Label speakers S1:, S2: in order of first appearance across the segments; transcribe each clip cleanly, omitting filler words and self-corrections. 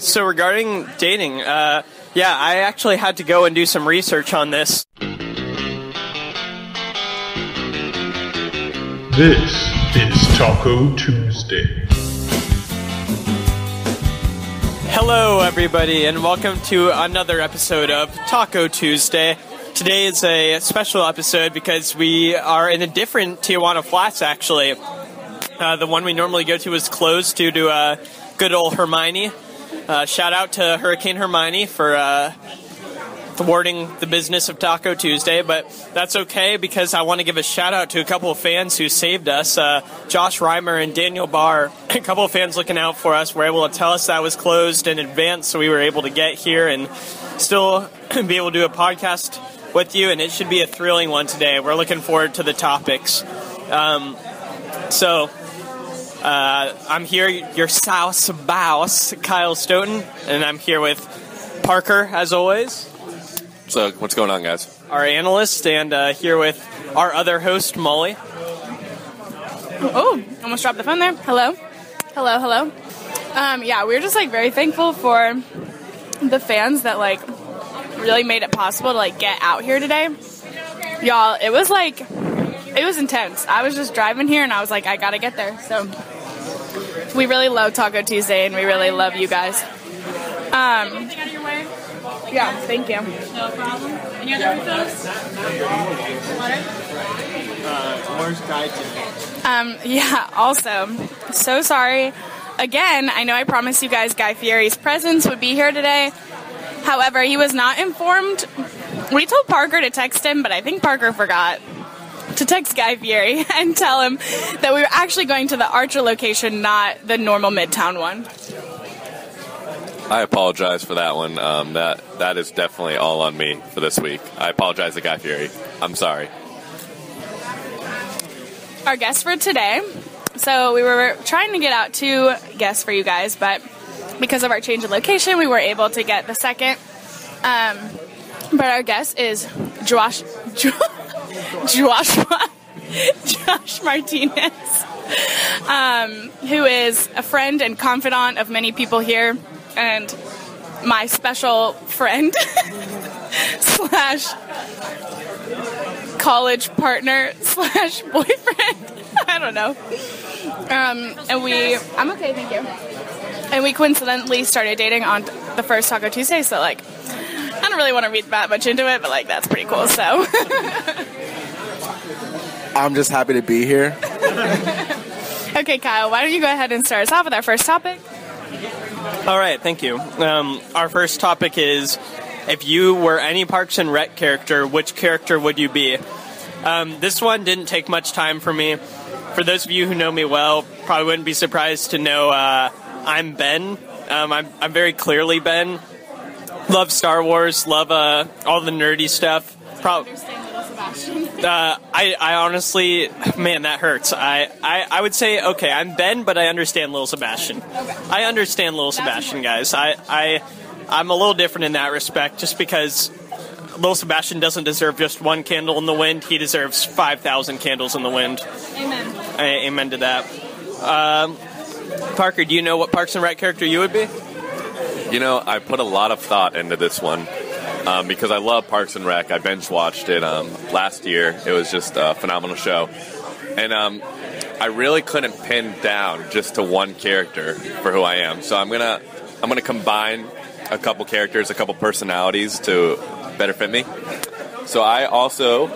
S1: So regarding dating, yeah, I actually had to go and do some research on this.
S2: This is Taco Tuesday.
S1: Hello, everybody, and welcome to another episode of Taco Tuesday. Today is a special episode because we are in a different Tijuana Flats, actually. The one we normally go to is closed due to good old Hermione. Shout out to Hurricane Hermione for thwarting the business of Taco Tuesday, but that's okay because I want to give a shout out to a couple of fans who saved us. Josh Reimer and Daniel Barr, a couple of fans looking out for us, were able to tell us that was closed in advance, so we were able to get here and still be able to do a podcast with you, and it should be a thrilling one today. We're looking forward to the topics. I'm here, your South Bouse, Kyle Stoughton, and I'm here with Parker, as always.
S3: So, what's going on, guys?
S1: Our analyst, and here with our other host, Molly.
S4: Oh, almost dropped the phone there. Hello. Yeah, we're just, very thankful for the fans that, really made it possible to, get out here today. Y'all, it was intense. I was just driving here, and I was like, I gotta get there. So, we really love Taco Tuesday, and we really love you guys. Yeah, thank you.
S5: No problem. Any other refills? Water?
S4: Yeah, also, so sorry. Again, I know I promised you guys Guy Fieri's presence would be here today. However, he was not informed. We told Parker to text him, but I think Parker forgot to text Guy Fieri and tell him that we were actually going to the Archer location, not the normal Midtown one.
S3: I apologize for that one. That is definitely all on me for this week. I apologize to Guy Fieri. I'm sorry.
S4: Our guest for today. So we were trying to get out 2 guests for you guys, but because of our change of location, we were able to get the second. But our guest is Josh Martinez, who is a friend and confidant of many people here, and my special friend / college partner / boyfriend. I don't know. I'm okay, thank you. And we coincidentally started dating on the first Taco Tuesday, so I don't really want to read that much into it, but that's pretty cool, so.
S6: I'm just happy to be here.
S4: Okay, Kyle, why don't you go ahead and start us off with our first topic?
S1: All right, thank you. Our first topic is, if you were any Parks and Rec character, which character would you be? This one didn't take much time for me. For those of you who know me well, probably wouldn't be surprised to know I'm Ben. I'm very clearly Ben. Love Star Wars, love all the nerdy stuff. I honestly, man, that hurts. I would say, okay, I'm Ben, but I understand Little Sebastian. Okay. I understand Little Sebastian, guys. I'm a little different in that respect, just because Little Sebastian doesn't deserve just one candle in the wind. He deserves 5,000 candles in the wind.
S4: Amen.
S1: Amen to that. Parker, do you know what Parks and Rec character you would be?
S3: I put a lot of thought into this one because I love Parks and Rec. I binge watched it last year. It was just a phenomenal show. And I really couldn't pin down just to one character for who I am. So I'm gonna combine a couple characters, a couple personalities to better fit me. So I also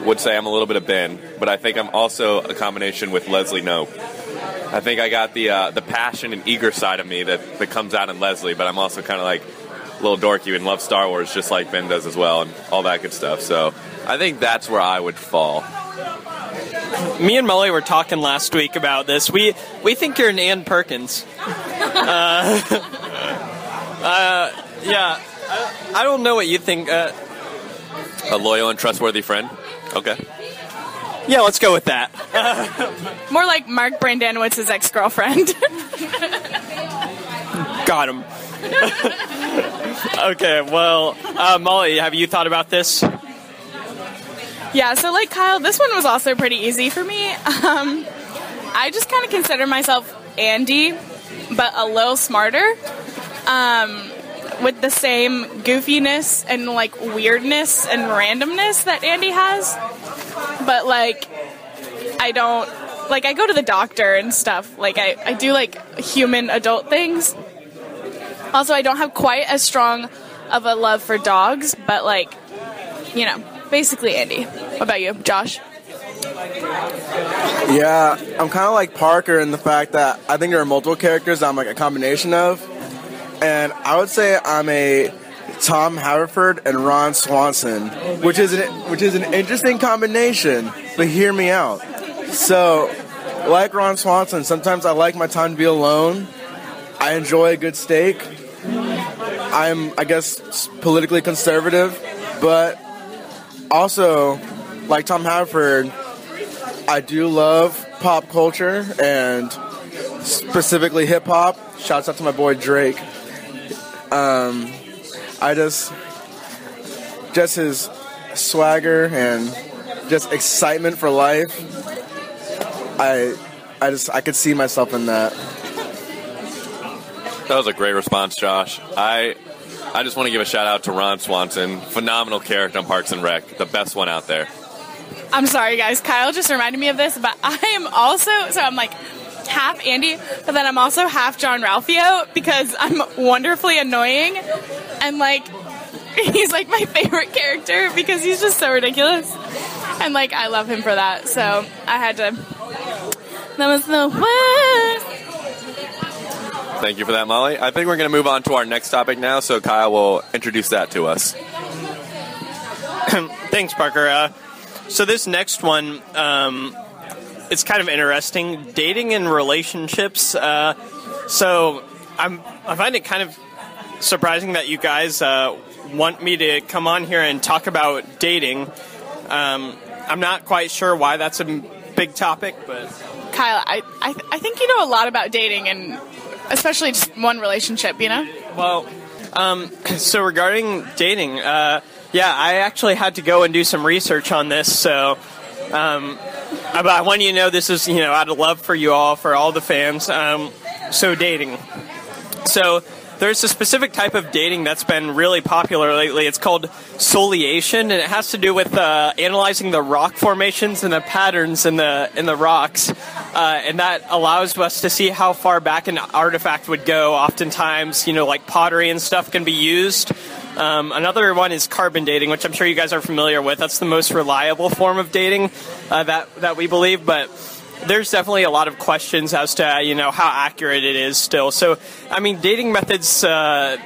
S3: would say I'm a little bit of Ben, but I think I'm also a combination with Leslie Knope. I think I got the passion and eager side of me that comes out in Leslie, but I'm also kind of a little dorky and love Star Wars just like Ben does as well and all that good stuff. So I think that's where I would fall.
S1: Me and Molly were talking last week about this. We think you're an Ann Perkins. Yeah, I don't know what you think.
S3: A loyal and trustworthy friend? Okay.
S1: Yeah, let's go with that.
S4: More like Mark Brandanowitz's ex-girlfriend.
S1: Got him. Okay, well, Molly, have you thought about this?
S4: Yeah, so like Kyle, this one was also pretty easy for me. I just kind of consider myself Andy, but a little smarter. with the same goofiness and like weirdness and randomness that Andy has. But like, I don't, like, I go to the doctor and stuff. Like, I do like human adult things. Also, I don't have quite as strong of a love for dogs, but like, you know, basically Andy. What about you, Josh?
S6: Yeah, I'm kind of like Parker in the fact that I think there are multiple characters that I'm like a combination of. And I would say I'm a Tom Haverford and Ron Swanson, which is an interesting combination, but hear me out. So, like Ron Swanson, sometimes I like my time to be alone. I enjoy a good steak. I'm, I guess, politically conservative, but also, like Tom Haverford, I do love pop culture and specifically hip-hop. Shouts out to my boy Drake. I just his swagger and just excitement for life. I could see myself in that.
S3: That was a great response, Josh. I just want to give a shout out to Ron Swanson. Phenomenal character on Parks and Rec. The best one out there.
S4: I'm sorry, guys. Kyle just reminded me of this, but I am also, so I'm like half Andy, but then I'm also half John Ralphio because I'm wonderfully annoying. And like, he's like my favorite character because he's just so ridiculous. And like, I love him for that. So I had to, that was the worst.
S3: Thank you for that, Molly. I think we're going to move on to our next topic now, so Kyle will introduce that to us.
S1: Thanks, Parker. So this next one, it's kind of interesting. Dating and relationships. So I find it kind of surprising that you guys want me to come on here and talk about dating. I'm not quite sure why that's a big topic, but
S4: Kyle, I think you know a lot about dating and especially just one relationship, you know?
S1: Well, so regarding dating, yeah, I actually had to go and do some research on this, so but I want you to know this is, you know, out of love for you all, for all the fans. So dating. So there's a specific type of dating that's been really popular lately. It's called soliation, and it has to do with analyzing the rock formations and the patterns in the rocks, and that allows us to see how far back an artifact would go. Oftentimes, you know, like pottery and stuff can be used. Another one is carbon dating, which I'm sure you guys are familiar with. That's the most reliable form of dating that we believe, but there's definitely a lot of questions as to, you know, how accurate it is still. So, I mean, dating methods, there's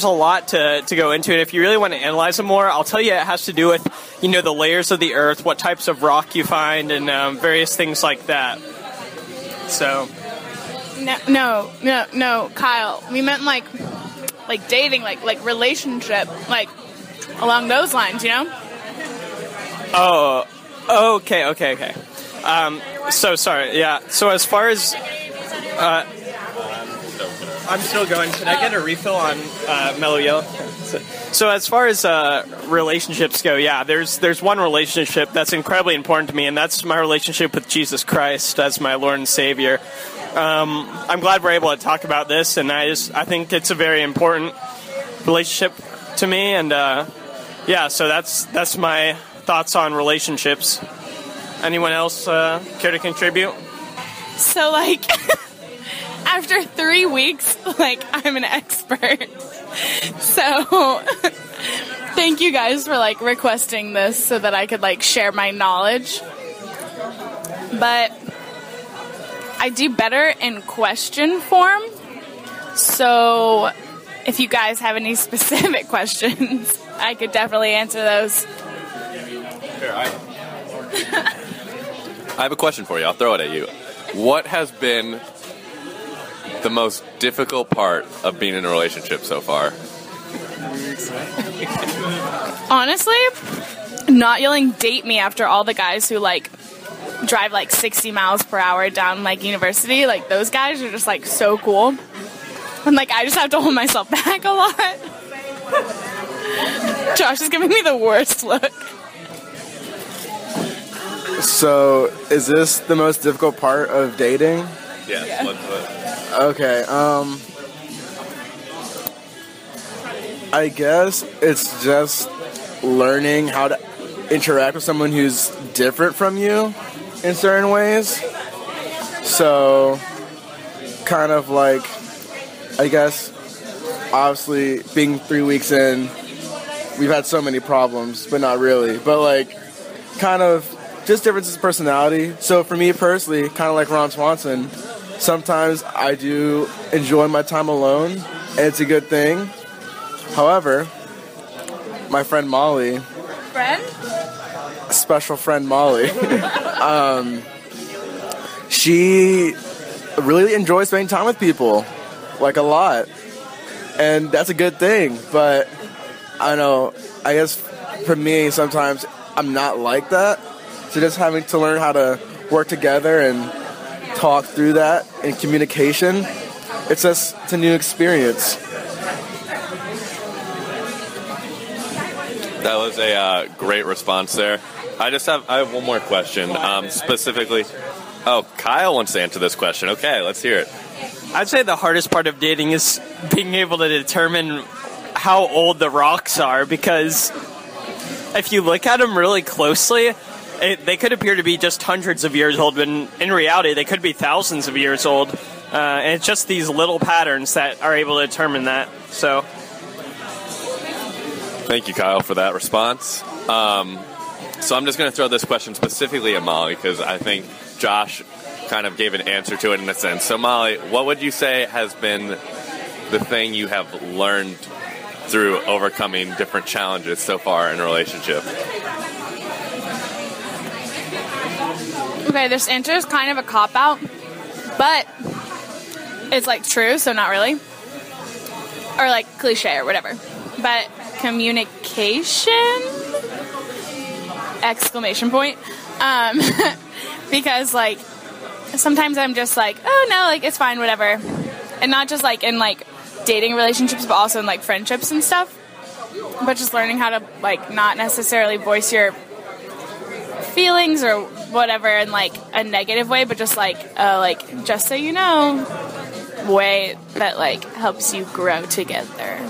S1: a lot to go into it. If you really want to analyze them more, I'll tell you it has to do with, you know, the layers of the earth, what types of rock you find, and various things like that. So.
S4: No, Kyle. We meant like dating, like relationship, like along those lines, you know?
S1: Oh, okay. So sorry, yeah. So as far as, I'm still going. Can I get a refill on Mellow Yellow? So as far as relationships go, yeah, there's one relationship that's incredibly important to me, and that's my relationship with Jesus Christ as my Lord and Savior. I'm glad we're able to talk about this, and I think it's a very important relationship to me, and yeah, so that's my thoughts on relationships. Anyone else care to contribute?
S4: So, like, after 3 weeks, like, I'm an expert. So, thank you guys for, like, requesting this so that I could, like, share my knowledge. But I do better in question form. So, if you guys have any specific questions, I could definitely answer those.
S3: Sure, I have a question for you. I'll throw it at you. What has been the most difficult part of being in a relationship so far?
S4: Honestly, not yelling "date me" after all the guys who like drive like 60 miles per hour down like university. Like those guys are just like so cool. And like I just have to hold myself back a lot. Josh is giving me the worst look.
S6: So, is this the most difficult part of dating?
S3: Yes.
S6: Okay, I guess it's just learning how to interact with someone who's different from you in certain ways. So, kind of like, I guess, obviously, being 3 weeks in, we've had so many problems, but not really. But, like, kind of just differences in personality. So, for me personally, kind of like Ron Swanson, sometimes I do enjoy my time alone, and it's a good thing. However, my friend Molly...
S4: Friend?
S6: Special friend Molly. She really enjoys spending time with people, like a lot. And that's a good thing, but I know, I guess for me, sometimes I'm not like that. So just having to learn how to work together and talk through that in communication, it's a new experience.
S3: That was a great response there. I have one more question. Specifically, Kyle wants to answer this question. Okay, let's hear it.
S1: I'd say the hardest part of dating is being able to determine how old the rocks are, because if you look at them really closely, they could appear to be just hundreds of years old, but in reality, they could be thousands of years old. And it's just these little patterns that are able to determine that. So,
S3: thank you, Kyle, for that response. So I'm just going to throw this question specifically at Molly, because I think Josh kind of gave an answer to it in a sense. So, Molly, what would you say has been the thing you have learned through overcoming different challenges so far in a relationship?
S4: Okay, this answer is kind of a cop-out, but it's, like, true, so not really. Or, like, cliche or whatever. But communication? Exclamation point. Because, like, sometimes I'm just like, oh, no, like, it's fine, whatever. And not just, like, in, like, dating relationships, but also in, like, friendships and stuff. But just learning how to, like, not necessarily voice your feelings or whatever in, like, a negative way, but just, like, just so you know, way that, like, helps you grow together.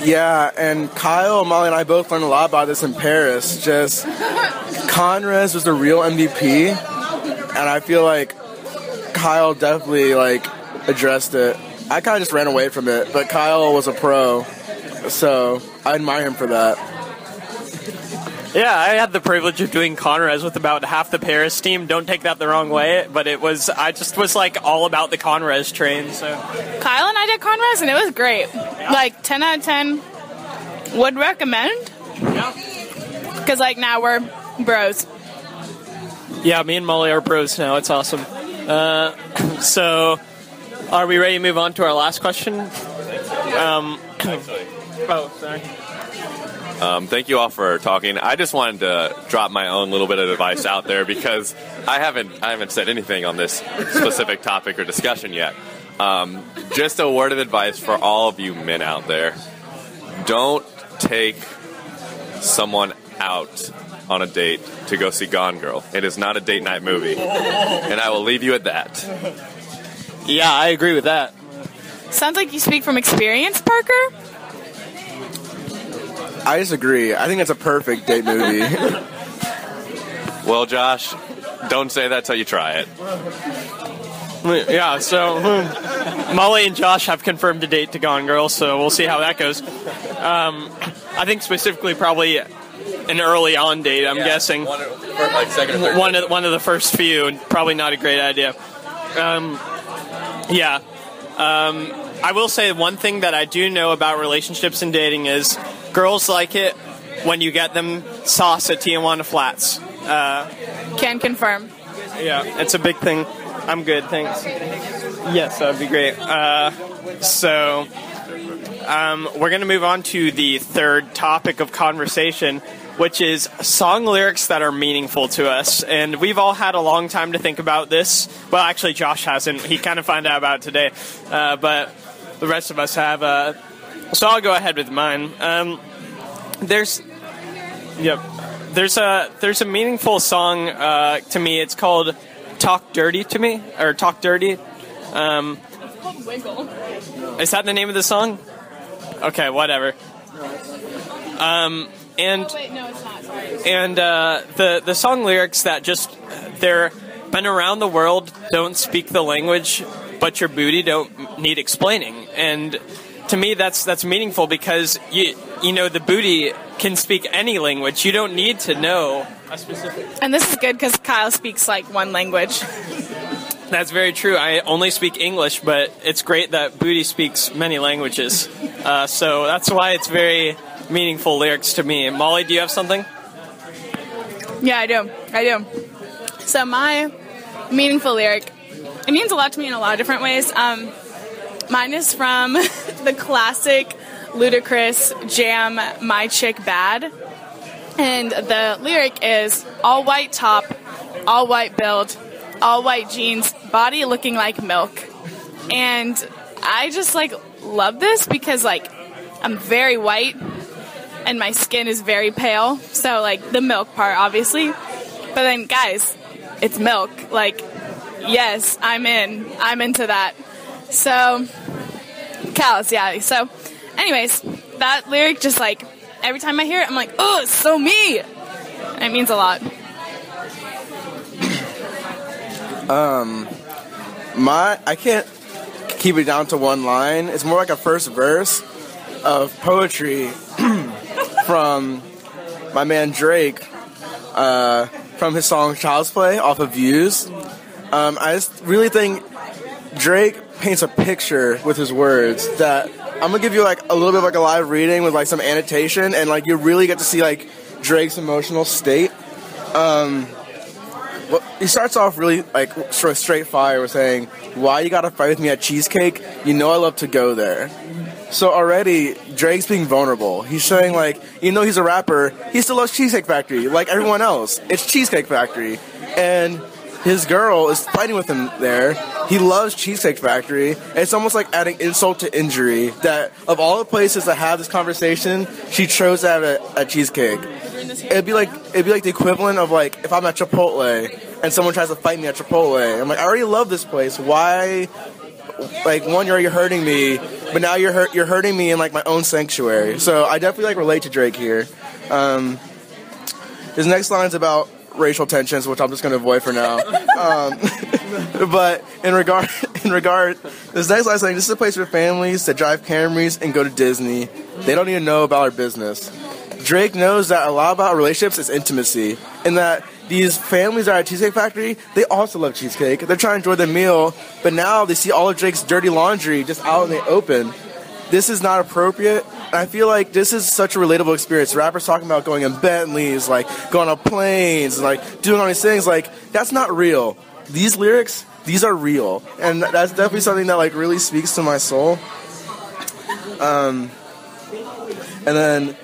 S6: Yeah, and Kyle, Molly, and I both learned a lot about this in Paris. Just, Conrez was the real MVP, and I feel like Kyle definitely, like, addressed it. I kind of just ran away from it, but Kyle was a pro, so I admire him for that.
S1: yeah, I had the privilege of doing Conrads with about half the Paris team. Don't take that the wrong way, but I just was, like, all about the Conrads train, so.
S4: Kyle and I did Conrads, and it was great. Like, 10 out of 10. Would recommend.
S1: Yeah.
S4: Because, like, now we're bros.
S1: Yeah, me and Molly are bros now. It's awesome. So, are we ready to move on to our last question? Sorry.
S3: Thank you all for talking. I just wanted to drop my own little bit of advice out there, because I haven't said anything on this specific topic or discussion yet. Just a word of advice for all of you men out there. Don't take someone out on a date to go see Gone Girl. It is not a date night movie. And I will leave you at that.
S1: Yeah, I agree with that.
S4: Sounds like you speak from experience, Parker.
S6: I disagree. I think it's a perfect date movie.
S3: Well, Josh, don't say that till you try it.
S1: Yeah, so Molly and Josh have confirmed a date to Gone Girl, so we'll see how that goes. I think specifically probably an early on date, I'm guessing.
S3: Second or third.
S1: One of the first few, probably not a great idea. I will say one thing that I do know about relationships and dating is girls like it when you get them sauce at Tijuana Flats.
S4: Can confirm.
S1: Yeah, it's a big thing. I'm good, thanks. Yes, that would be great. We're going to move on to the third topic of conversation, which is song lyrics that are meaningful to us. And we've all had a long time to think about this. Well, actually, Josh hasn't. He kind of found out about it today. But the rest of us have. So I'll go ahead with mine. There's a meaningful song to me. It's called Talk Dirty to Me, or Talk Dirty.
S4: It's called Wiggle.
S1: Is that the name of the song? Okay, whatever. And
S4: Oh, wait, no, it's not. Sorry.
S1: and the song lyrics that just they're been around the world, don't speak the language, but your booty don't need explaining. And to me, that's meaningful because you know the booty can speak any language. You don't need to know a specific.
S4: And this is good because Kyle speaks like one language.
S1: That's very true. I only speak English, but it's great that booty speaks many languages. So that's why it's very meaningful lyrics to me. Molly, do you have something?
S4: Yeah, I do. So my meaningful lyric, it means a lot to me in a lot of different ways. Mine is from the classic Ludacris jam, My Chick Bad. And the lyric is, all white top, all white build, all white jeans, body looking like milk. And I just like love this because like I'm very white and my skin is very pale. So like the milk part, obviously. But then guys, it's milk. Like, yes, I'm into that. So, callous, yeah. So, anyways, that lyric just like, every time I hear it, I'm like, oh, it's so me. And it means a lot.
S6: I can't keep it down to one line. It's more like a first verse of poetry from my man Drake, from his song Child's Play off of Views. I just really think Drake paints a picture with his words that I'm gonna give you like a little bit of like a live reading with like some annotation, and like you really get to see like Drake's emotional state. Well, he starts off really like sort of straight fire with saying, "Why you gotta fight with me at Cheesecake? You know I love to go there." So already Drake's being vulnerable. He's saying like, even though he's a rapper, he still loves Cheesecake Factory like everyone else. It's Cheesecake Factory, and his girl is fighting with him there. He loves Cheesecake Factory. And it's almost like adding insult to injury that of all the places to have this conversation, she chose to have it at Cheesecake. It'd be like the equivalent of like if I'm at Chipotle and someone tries to fight me at Chipotle. I'm like, I already love this place. Why? Like, one, you're hurting me, but now you're hurting me in like my own sanctuary. So I definitely like relate to Drake here. His next line's about racial tensions, which I'm just going to avoid for now. But in regard, this next line is saying, this is a place for families that drive Camrys and go to Disney. They don't even know about our business. Drake knows that a lot about relationships is intimacy, and that these families that are at Cheesecake Factory, they also love cheesecake. They're trying to enjoy their meal, but now they see all of Drake's dirty laundry just out in the open. This is not appropriate. And I feel like this is such a relatable experience. Rappers talking about going in Bentleys, like going on planes, like doing all these things. Like, that's not real. These lyrics, these are real. And that's definitely something that like really speaks to my soul. And then,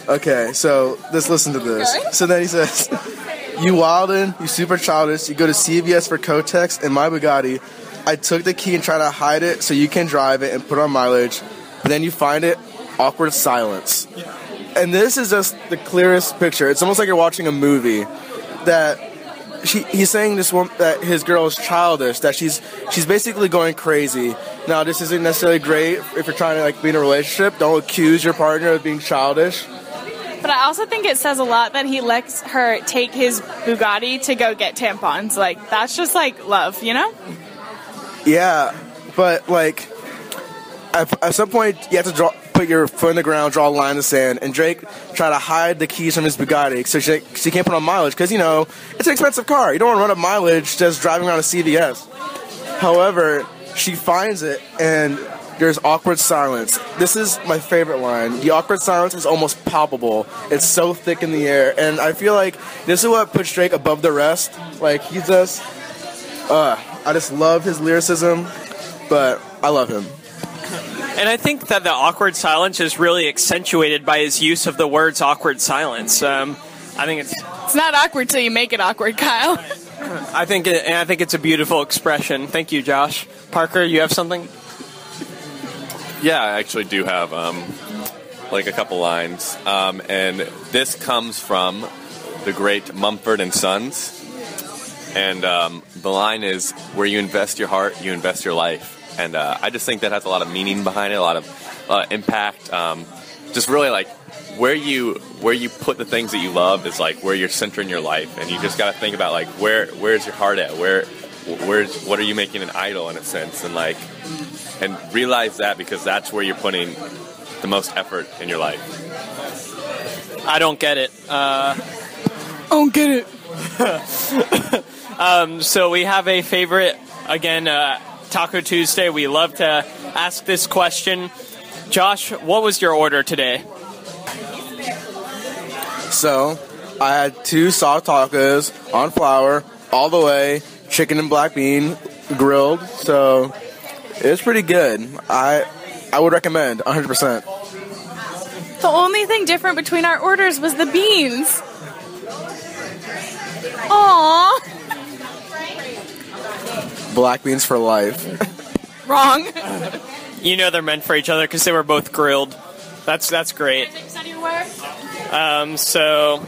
S6: okay, so let's listen to this. So then he says, you wildin', you super childish, you go to CVS for Kotex and my Bugatti. I took the key and tried to hide it so you can drive it and put on mileage. But then you find it, awkward silence. And this is just the clearest picture. It's almost like you're watching a movie that he's saying this one, that his girl is childish, that she's basically going crazy. Now, this isn't necessarily great if you're trying to like be in a relationship. Don't accuse your partner of being childish.
S4: But I also think it says a lot that he lets her take his Bugatti to go get tampons. Like, that's just like love, you know?
S6: Yeah, but like at some point you have to put your foot in the ground, draw a line in the sand, and Drake tried to hide the keys from his Bugatti so she can't put on mileage because, you know, it's an expensive car. You don't want to run up mileage just driving around a CVS. However, she finds it and there's awkward silence. This is my favorite line. The awkward silence is almost palpable. It's so thick in the air, and I feel like this is what puts Drake above the rest. Like, he's just I just love his lyricism, but I love him.
S1: And I think that the awkward silence is really accentuated by his use of the words awkward silence. I think
S4: it's not awkward till you make it awkward, Kyle.
S1: I think it's a beautiful expression. Thank you, Josh. Parker, you have something?
S3: Yeah, I actually do have like a couple lines, and this comes from the great Mumford and Sons, and the line is, "Where you invest your heart, you invest your life." And I just think that has a lot of meaning behind it, a lot of impact. just really like where you put the things that you love is like where you're centering your life, and you just got to think about like where's your heart at, what are you making an idol in a sense, and realize that, because that's where you're putting the most effort in your life.
S1: I don't get it.
S4: Don't get it.
S1: So we have a favorite, again, Taco Tuesday. We love to ask this question. Josh, what was your order today?
S6: So, I had 2 soft tacos on flour, all the way, chicken and black bean, grilled. So, it was pretty good. I would recommend, 100%.
S4: The only thing different between our orders was the beans. Aww.
S6: Black beans for life.
S4: Wrong.
S1: You know they're meant for each other because they were both grilled. That's great. So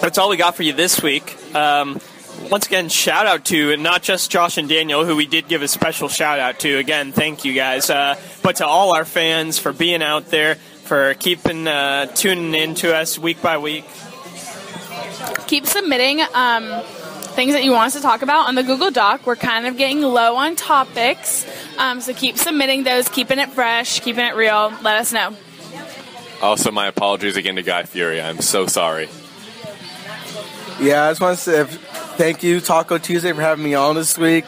S1: that's all we got for you this week. Once again, shout out to not just Josh and Daniel, who we did give a special shout out to. Again, thank you guys. But to all our fans for being out there, for keeping tuning in to us week by week.
S4: Keep submitting things that you want us to talk about on the Google Doc. We're kind of getting low on topics, so keep submitting those, keeping it fresh, keeping it real. Let us know.
S3: Also, my apologies again to Guy Fieri. I'm so sorry.
S6: Yeah, I just want to say thank you, Taco Tuesday, for having me on this week.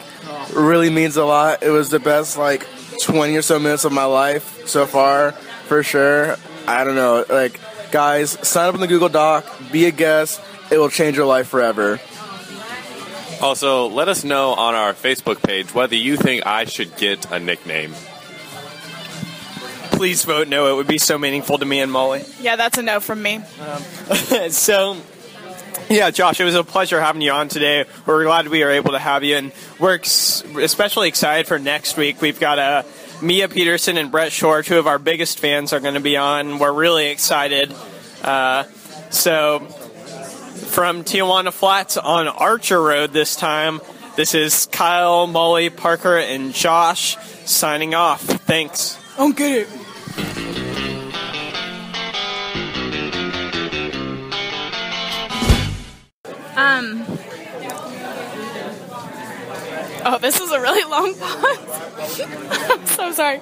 S6: It really means a lot. It was the best, 20 or so minutes of my life so far, for sure. I don't know. Guys, sign up in the Google Doc, be a guest. It will change your life forever.
S3: Also, let us know on our Facebook page whether you think I should get a nickname.
S1: Please vote no. It would be so meaningful to me and Molly.
S4: Yeah, that's a no from me.
S1: So, yeah, Josh, it was a pleasure having you on today. We're glad we were able to have you, and we're especially excited for next week. We've got Mia Peterson and Brett Shore, 2 of our biggest fans, are going to be on. We're really excited. So, from Tijuana Flats on Archer Road this time, this is Kyle, Molly, Parker, and Josh signing off. Thanks.
S4: Don't get it. Oh, this is a really long pause. I'm so sorry.